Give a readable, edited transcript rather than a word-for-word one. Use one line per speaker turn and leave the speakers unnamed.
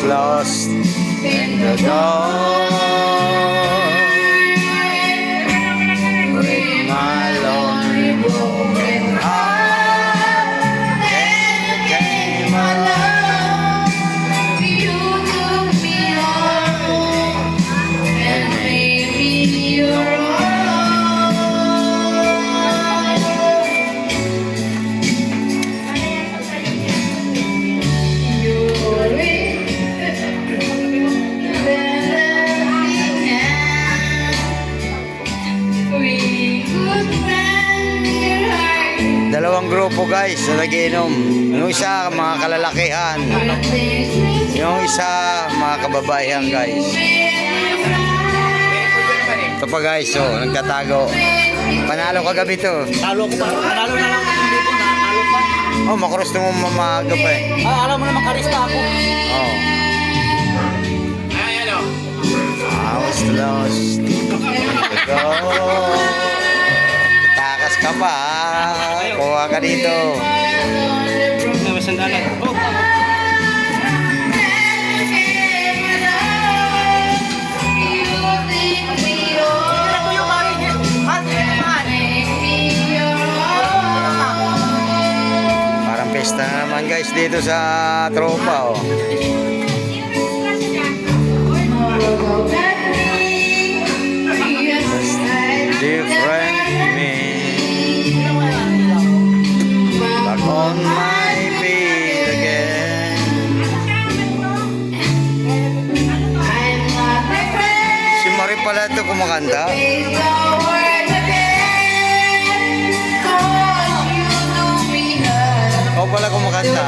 Lost in the dark with my lonely broken heart. Then you came along, you took me home and made me your own. Dalawang grupo guys na nag-iinom. Yung isa mga kalalakihan, yung isa mga kababaihan guys. Ito pa guys, oh, nagtatago. Panalo kagabi to.
Panalo na lang dito na. Talo pa.
Oh, makuros na mo mamaga pa eh.
Alam mo na makarista ako.
Oh. I was lost to go. Takas ka pa. Kuha ka dito.
May sandalan. Oh.
Parang pesta na naman guys dito sa tropa oh. Different me back on my feet again. Si Marie pala ito kumakanta. Ako pala kumakanta.